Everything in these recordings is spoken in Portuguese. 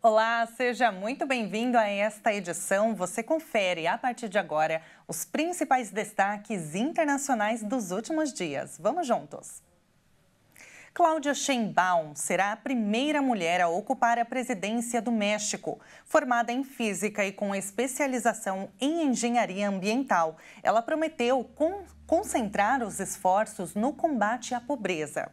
Olá, seja muito bem-vindo a esta edição. Você confere, a partir de agora, os principais destaques internacionais dos últimos dias. Vamos juntos! Cláudia Sheinbaum será a primeira mulher a ocupar a presidência do México. Formada em física e com especialização em engenharia ambiental, ela prometeu concentrar os esforços no combate à pobreza.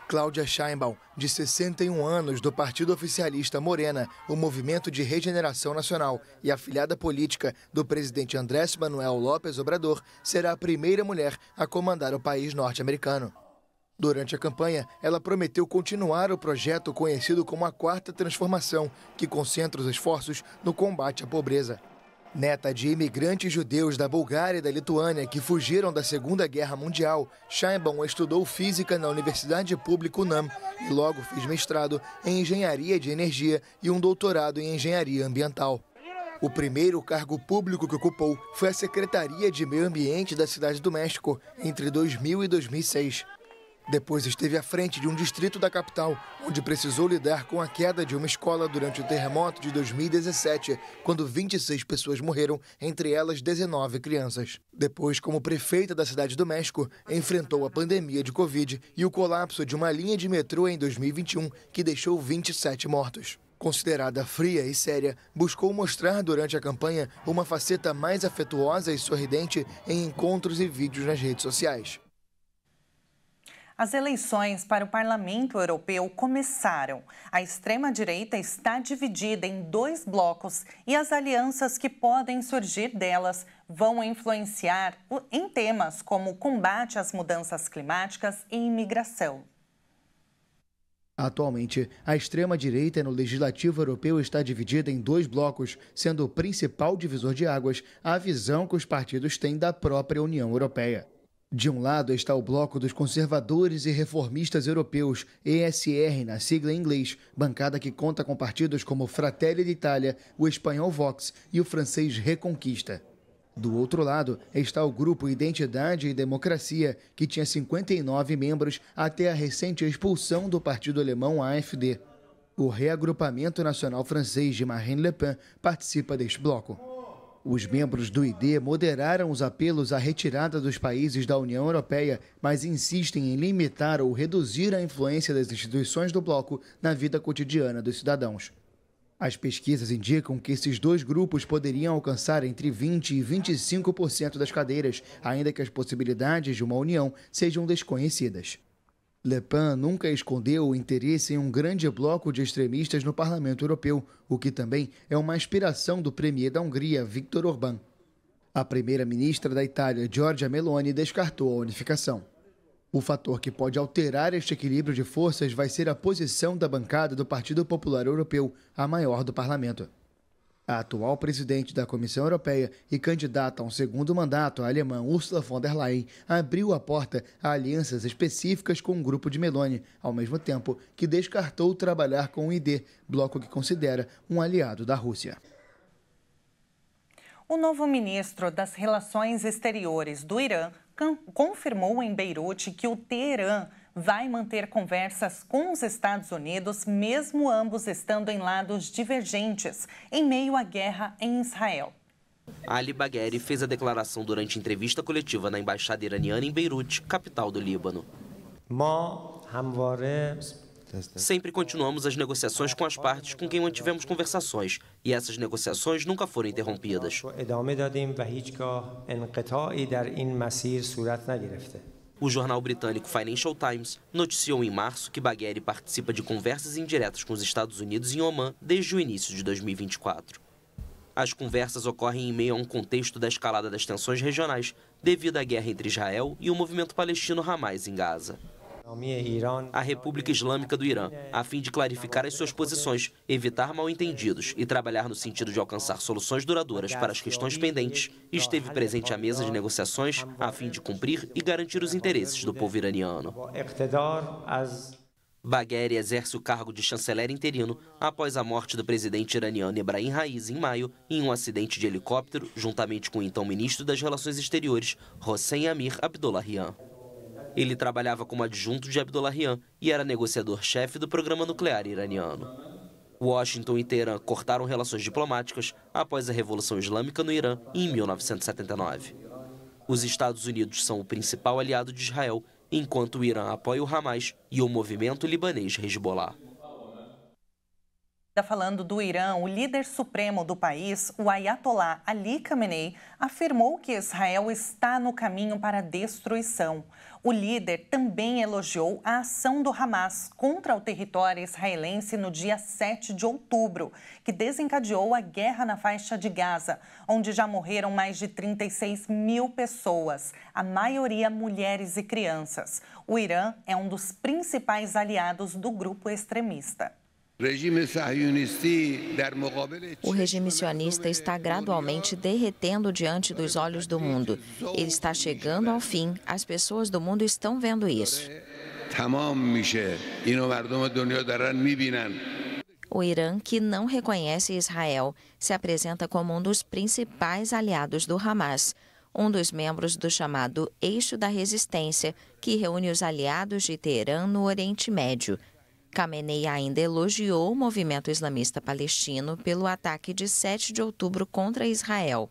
Cláudia Sheinbaum, de 61 anos, do partido oficialista Morena, o Movimento de Regeneração Nacional, e afiliada política do presidente Andrés Manuel López Obrador, será a primeira mulher a comandar o país norte-americano. Durante a campanha, ela prometeu continuar o projeto conhecido como a Quarta Transformação, que concentra os esforços no combate à pobreza. Neta de imigrantes judeus da Bulgária e da Lituânia que fugiram da Segunda Guerra Mundial, Sheinbaum estudou física na Universidade Pública UNAM e logo fez mestrado em engenharia de energia e um doutorado em engenharia ambiental. O primeiro cargo público que ocupou foi a Secretaria de Meio Ambiente da Cidade do México entre 2000 e 2006. Depois esteve à frente de um distrito da capital, onde precisou lidar com a queda de uma escola durante o terremoto de 2017, quando 26 pessoas morreram, entre elas 19 crianças. Depois, como prefeita da Cidade do México, enfrentou a pandemia de Covid e o colapso de uma linha de metrô em 2021, que deixou 27 mortos. Considerada fria e séria, buscou mostrar durante a campanha uma faceta mais afetuosa e sorridente em encontros e vídeos nas redes sociais. As eleições para o Parlamento Europeu começaram. A extrema-direita está dividida em dois blocos e as alianças que podem surgir delas vão influenciar em temas como combate às mudanças climáticas e imigração. Atualmente, a extrema-direita no Legislativo Europeu está dividida em dois blocos, sendo o principal divisor de águas a visão que os partidos têm da própria União Europeia. De um lado está o bloco dos conservadores e reformistas europeus, ESR na sigla em inglês, bancada que conta com partidos como Fratelli d'Italia, o espanhol Vox e o francês Reconquista. Do outro lado está o grupo Identidade e Democracia, que tinha 59 membros até a recente expulsão do partido alemão AfD. O Reagrupamento Nacional Francês de Marine Le Pen participa deste bloco. Os membros do ID moderaram os apelos à retirada dos países da União Europeia, mas insistem em limitar ou reduzir a influência das instituições do bloco na vida cotidiana dos cidadãos. As pesquisas indicam que esses dois grupos poderiam alcançar entre 20% e 25% das cadeiras, ainda que as possibilidades de uma união sejam desconhecidas. Le Pen nunca escondeu o interesse em um grande bloco de extremistas no Parlamento Europeu, o que também é uma aspiração do premier da Hungria, Viktor Orbán. A primeira-ministra da Itália, Giorgia Meloni, descartou a unificação. O fator que pode alterar este equilíbrio de forças vai ser a posição da bancada do Partido Popular Europeu, a maior do parlamento. A atual presidente da Comissão Europeia e candidata a um segundo mandato, a alemã Ursula von der Leyen, abriu a porta a alianças específicas com o grupo de Meloni, ao mesmo tempo que descartou trabalhar com o ID, bloco que considera um aliado da Rússia. O novo ministro das Relações Exteriores do Irã confirmou em Beirute que o Teherã vai manter conversas com os Estados Unidos, mesmo ambos estando em lados divergentes, em meio à guerra em Israel. Ali Bagheri fez a declaração durante entrevista coletiva na Embaixada Iraniana em Beirute, capital do Líbano. Sempre continuamos as negociações com as partes com quem mantivemos conversações, e essas negociações nunca foram interrompidas. O jornal britânico Financial Times noticiou em março que Bagheri participa de conversas indiretas com os Estados Unidos em Omã desde o início de 2024. As conversas ocorrem em meio a um contexto da escalada das tensões regionais devido à guerra entre Israel e o movimento palestino Hamas em Gaza. A República Islâmica do Irã, a fim de clarificar as suas posições, evitar mal-entendidos e trabalhar no sentido de alcançar soluções duradouras para as questões pendentes, esteve presente à mesa de negociações a fim de cumprir e garantir os interesses do povo iraniano. Bagheri exerce o cargo de chanceler interino após a morte do presidente iraniano Ebrahim Raisi em maio em um acidente de helicóptero, juntamente com o então ministro das Relações Exteriores, Hossein Amir Abdollahian. Ele trabalhava como adjunto de Abdollahian e era negociador-chefe do programa nuclear iraniano. Washington e Teherã cortaram relações diplomáticas após a Revolução Islâmica no Irã em 1979. Os Estados Unidos são o principal aliado de Israel, enquanto o Irã apoia o Hamas e o movimento libanês Hezbollah. Falando do Irã, o líder supremo do país, o Ayatollah Ali Khamenei, afirmou que Israel está no caminho para a destruição. O líder também elogiou a ação do Hamas contra o território israelense no dia 7 de outubro, que desencadeou a guerra na faixa de Gaza, onde já morreram mais de 36 mil pessoas, a maioria mulheres e crianças. O Irã é um dos principais aliados do grupo extremista. O regime sionista está gradualmente derretendo diante dos olhos do mundo. Ele está chegando ao fim. As pessoas do mundo estão vendo isso. O Irã, que não reconhece Israel, se apresenta como um dos principais aliados do Hamas, um dos membros do chamado Eixo da Resistência, que reúne os aliados de Teherã no Oriente Médio. Khamenei ainda elogiou o movimento islamista palestino pelo ataque de 7 de outubro contra Israel.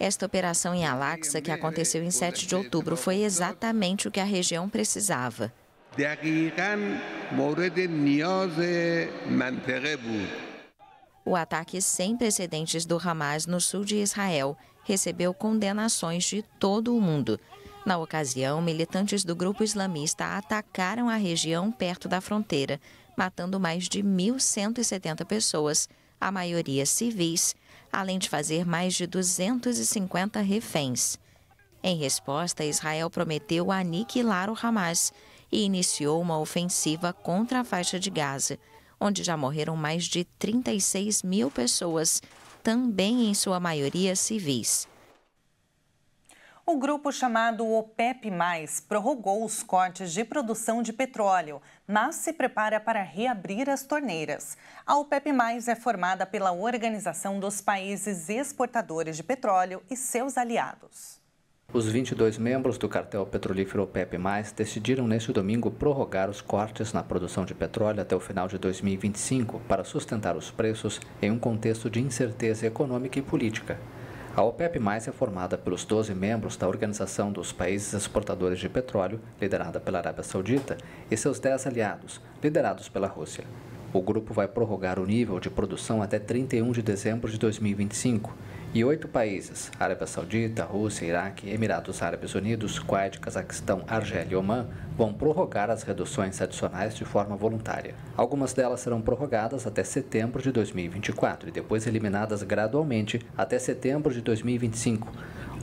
Esta operação em Al-Aqsa, que aconteceu em 7 de outubro, foi exatamente o que a região precisava. O ataque sem precedentes do Hamas no sul de Israel recebeu condenações de todo o mundo. Na ocasião, militantes do grupo islamista atacaram a região perto da fronteira, matando mais de 1.170 pessoas, a maioria civis, além de fazer mais de 250 reféns. Em resposta, Israel prometeu aniquilar o Hamas e iniciou uma ofensiva contra a faixa de Gaza, onde já morreram mais de 36 mil pessoas, também em sua maioria civis. O grupo chamado OPEP+, prorrogou os cortes de produção de petróleo, mas se prepara para reabrir as torneiras. A OPEP+, é formada pela Organização dos Países Exportadores de Petróleo e seus aliados. Os 22 membros do cartel petrolífero OPEP+, decidiram neste domingo prorrogar os cortes na produção de petróleo até o final de 2025 para sustentar os preços em um contexto de incerteza econômica e política. A OPEP+, é formada pelos 12 membros da Organização dos Países Exportadores de Petróleo, liderada pela Arábia Saudita, e seus 10 aliados, liderados pela Rússia. O grupo vai prorrogar o nível de produção até 31 de dezembro de 2025, e 8 países, Arábia Saudita, Rússia, Iraque, Emirados Árabes Unidos, Kuwait, Cazaquistão, Argélia e Omã, vão prorrogar as reduções adicionais de forma voluntária. Algumas delas serão prorrogadas até setembro de 2024 e depois eliminadas gradualmente até setembro de 2025.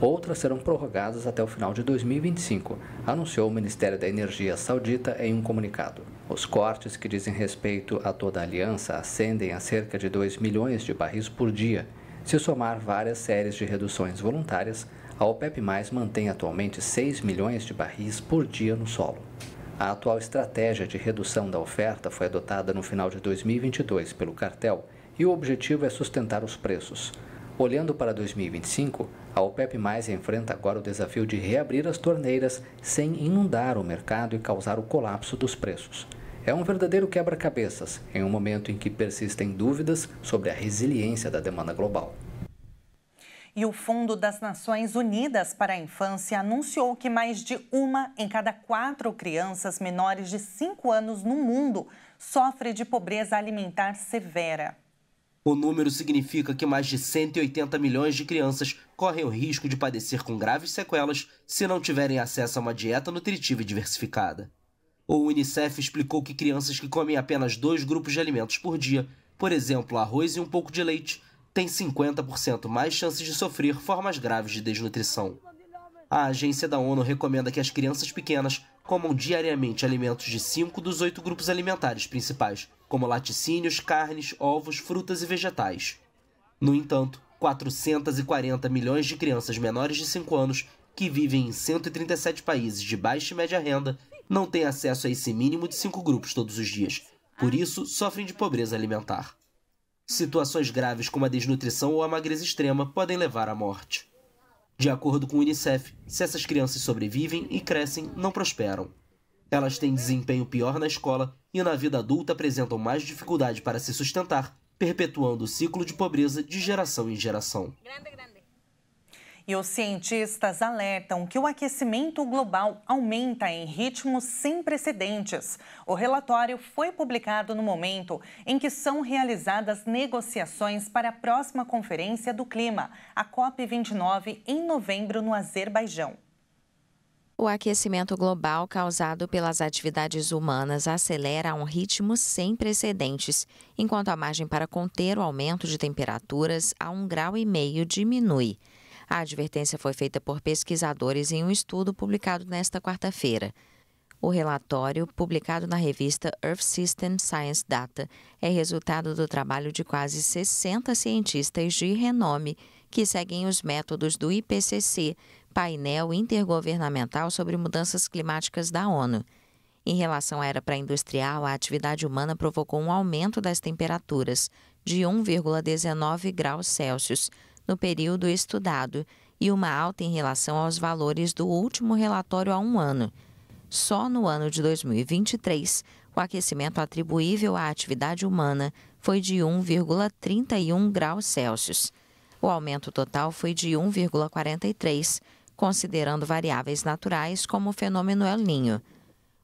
Outras serão prorrogadas até o final de 2025, anunciou o Ministério da Energia saudita em um comunicado. Os cortes, que dizem respeito a toda a aliança, ascendem a cerca de 2 milhões de barris por dia. Se somar várias séries de reduções voluntárias, a OPEP+ mantém atualmente 6 milhões de barris por dia no solo. A atual estratégia de redução da oferta foi adotada no final de 2022 pelo cartel e o objetivo é sustentar os preços. Olhando para 2025, a OPEP+ enfrenta agora o desafio de reabrir as torneiras sem inundar o mercado e causar o colapso dos preços. É um verdadeiro quebra-cabeças, em um momento em que persistem dúvidas sobre a resiliência da demanda global. E o Fundo das Nações Unidas para a Infância anunciou que mais de 1 em cada 4 crianças menores de 5 anos no mundo sofre de pobreza alimentar severa. O número significa que mais de 180 milhões de crianças correm o risco de padecer com graves sequelas se não tiverem acesso a uma dieta nutritiva e diversificada. O Unicef explicou que crianças que comem apenas 2 grupos de alimentos por dia, por exemplo, arroz e um pouco de leite, têm 50% mais chances de sofrer formas graves de desnutrição. A agência da ONU recomenda que as crianças pequenas comam diariamente alimentos de 5 dos 8 grupos alimentares principais, como laticínios, carnes, ovos, frutas e vegetais. No entanto, 440 milhões de crianças menores de 5 anos que vivem em 137 países de baixa e média renda não têm acesso a esse mínimo de 5 grupos todos os dias. Por isso, sofrem de pobreza alimentar. Situações graves como a desnutrição ou a magreza extrema podem levar à morte. De acordo com o Unicef, se essas crianças sobrevivem e crescem, não prosperam. Elas têm desempenho pior na escola e na vida adulta apresentam mais dificuldade para se sustentar, perpetuando o ciclo de pobreza de geração em geração. E os cientistas alertam que o aquecimento global aumenta em ritmos sem precedentes. O relatório foi publicado no momento em que são realizadas negociações para a próxima Conferência do Clima, a COP29, em novembro, no Azerbaijão. O aquecimento global causado pelas atividades humanas acelera a um ritmo sem precedentes, enquanto a margem para conter o aumento de temperaturas a 1,5 graus diminui. A advertência foi feita por pesquisadores em um estudo publicado nesta quarta-feira. O relatório, publicado na revista Earth System Science Data, é resultado do trabalho de quase 60 cientistas de renome que seguem os métodos do IPCC, Painel Intergovernamental sobre Mudanças Climáticas da ONU. Em relação à era pré-industrial, a atividade humana provocou um aumento das temperaturas de 1,19 graus Celsius no período estudado e uma alta em relação aos valores do último relatório há um ano. Só no ano de 2023, o aquecimento atribuível à atividade humana foi de 1,31 graus Celsius. O aumento total foi de 1,43, considerando variáveis naturais como o fenômeno El Niño.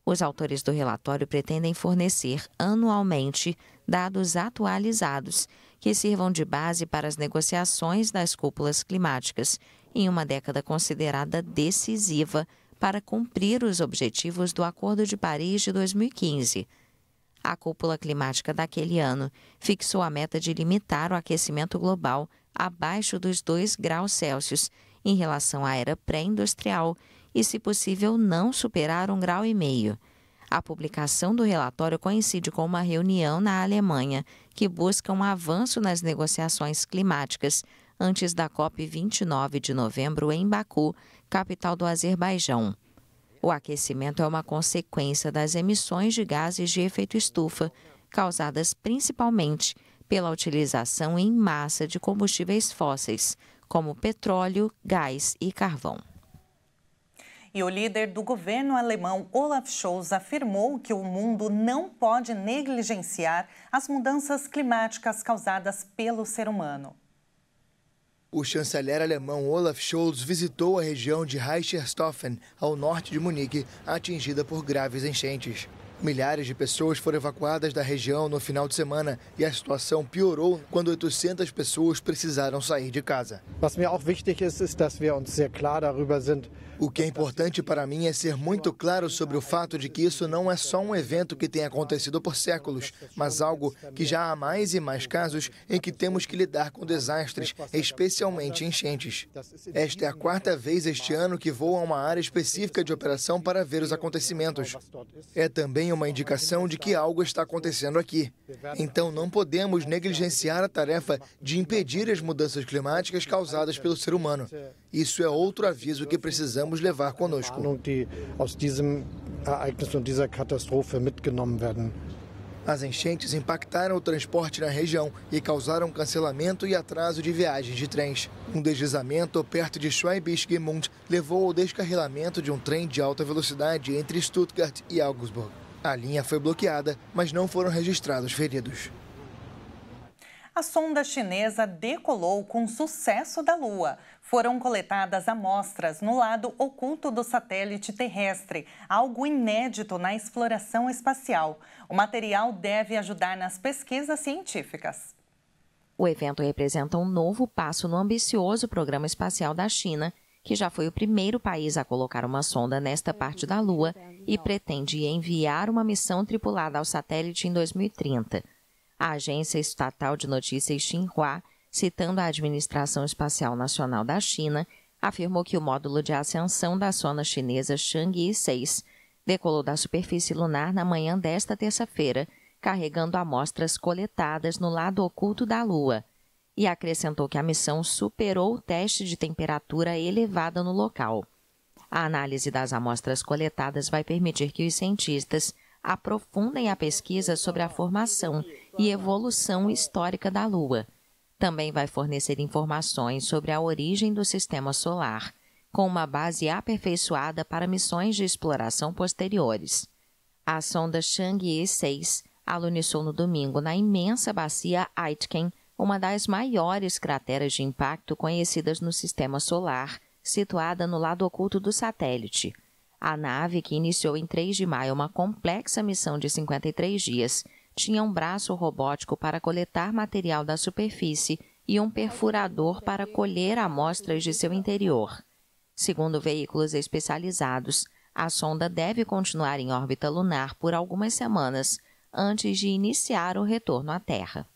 Os autores do relatório pretendem fornecer anualmente dados atualizados que sirvam de base para as negociações das cúpulas climáticas em uma década considerada decisiva para cumprir os objetivos do Acordo de Paris de 2015. A cúpula climática daquele ano fixou a meta de limitar o aquecimento global abaixo dos 2 graus Celsius em relação à era pré-industrial e, se possível, não superar 1,5 graus. A publicação do relatório coincide com uma reunião na Alemanha que busca um avanço nas negociações climáticas antes da COP29 de novembro em Baku, capital do Azerbaijão. O aquecimento é uma consequência das emissões de gases de efeito estufa, causadas principalmente pela utilização em massa de combustíveis fósseis, como petróleo, gás e carvão. E o líder do governo alemão, Olaf Scholz, afirmou que o mundo não pode negligenciar as mudanças climáticas causadas pelo ser humano. O chanceler alemão Olaf Scholz visitou a região de Reicherstoffen, ao norte de Munique, atingida por graves enchentes. Milhares de pessoas foram evacuadas da região no final de semana e a situação piorou quando 800 pessoas precisaram sair de casa. Was mir auch wichtig ist, dass wir uns sehr klar darüber sind. O que é importante para mim é ser muito claro sobre o fato de que isso não é só um evento que tem acontecido por séculos, mas algo que já há mais e mais casos em que temos que lidar com desastres, especialmente enchentes. Esta é a 4ª vez este ano que vou a uma área específica de operação para ver os acontecimentos. É também uma indicação de que algo está acontecendo aqui. Então não podemos negligenciar a tarefa de impedir as mudanças climáticas causadas pelo ser humano. Isso é outro aviso que precisamos levar conosco. As enchentes impactaram o transporte na região e causaram cancelamento e atraso de viagens de trens. Um deslizamento perto de Schwäbisch Gmünd levou ao descarrilamento de um trem de alta velocidade entre Stuttgart e Augsburg. A linha foi bloqueada, mas não foram registrados feridos. A sonda chinesa decolou com sucesso da Lua. Foram coletadas amostras no lado oculto do satélite terrestre, algo inédito na exploração espacial. O material deve ajudar nas pesquisas científicas. O evento representa um novo passo no ambicioso programa espacial da China, que já foi o primeiro país a colocar uma sonda nesta parte da Lua e pretende enviar uma missão tripulada ao satélite em 2030. A agência estatal de notícias Xinhua, citando a Administração Espacial Nacional da China, afirmou que o módulo de ascensão da sonda chinesa Chang'e 6 decolou da superfície lunar na manhã desta terça-feira, carregando amostras coletadas no lado oculto da Lua, e acrescentou que a missão superou o teste de temperatura elevada no local. A análise das amostras coletadas vai permitir que os cientistas aprofundem a pesquisa sobre a formação e evolução histórica da Lua. Também vai fornecer informações sobre a origem do sistema solar, com uma base aperfeiçoada para missões de exploração posteriores. A sonda Chang'e 6 aluniçou no domingo na imensa bacia Aitken, uma das maiores crateras de impacto conhecidas no sistema solar, situada no lado oculto do satélite. A nave, que iniciou em 3 de maio uma complexa missão de 53 dias, tinha um braço robótico para coletar material da superfície e um perfurador para colher amostras de seu interior. Segundo veículos especializados, a sonda deve continuar em órbita lunar por algumas semanas antes de iniciar o retorno à Terra.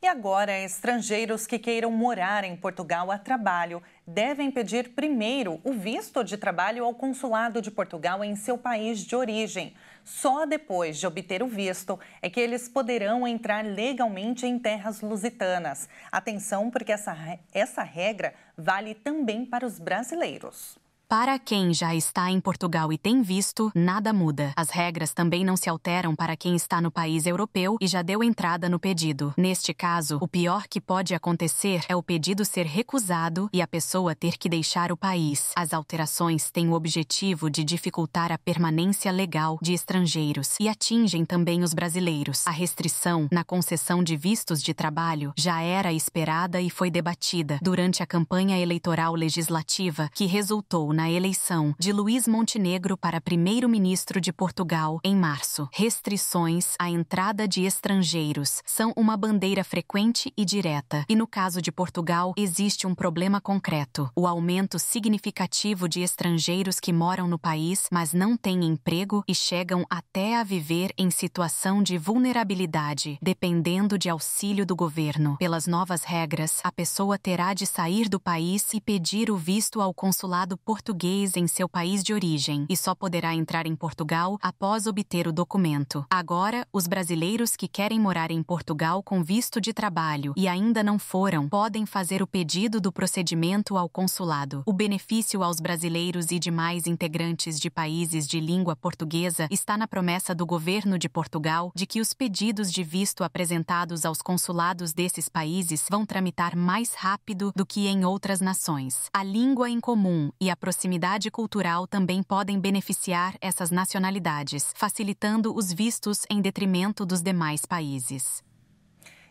E agora, estrangeiros que queiram morar em Portugal a trabalho devem pedir primeiro o visto de trabalho ao consulado de Portugal em seu país de origem. Só depois de obter o visto é que eles poderão entrar legalmente em terras lusitanas. Atenção, porque essa regra vale também para os brasileiros. Para quem já está em Portugal e tem visto, nada muda. As regras também não se alteram para quem está no país europeu e já deu entrada no pedido. Neste caso, o pior que pode acontecer é o pedido ser recusado e a pessoa ter que deixar o país. As alterações têm o objetivo de dificultar a permanência legal de estrangeiros e atingem também os brasileiros. A restrição na concessão de vistos de trabalho já era esperada e foi debatida durante a campanha eleitoral legislativa que resultou na eleição de Luís Montenegro para primeiro-ministro de Portugal em março. Restrições à entrada de estrangeiros são uma bandeira frequente e direta, e no caso de Portugal existe um problema concreto: o aumento significativo de estrangeiros que moram no país, mas não têm emprego e chegam até a viver em situação de vulnerabilidade, dependendo de auxílio do governo. Pelas novas regras, a pessoa terá de sair do país e pedir o visto ao consulado português em seu país de origem e só poderá entrar em Portugal após obter o documento. Agora, os brasileiros que querem morar em Portugal com visto de trabalho e ainda não foram, podem fazer o pedido do procedimento ao consulado. O benefício aos brasileiros e demais integrantes de países de língua portuguesa está na promessa do governo de Portugal de que os pedidos de visto apresentados aos consulados desses países vão tramitar mais rápido do que em outras nações. A língua em comum e a proximidade cultural também podem beneficiar essas nacionalidades, facilitando os vistos em detrimento dos demais países.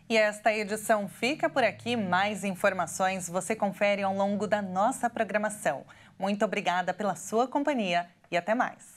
E esta edição fica por aqui. Mais informações você confere ao longo da nossa programação. Muito obrigada pela sua companhia e até mais.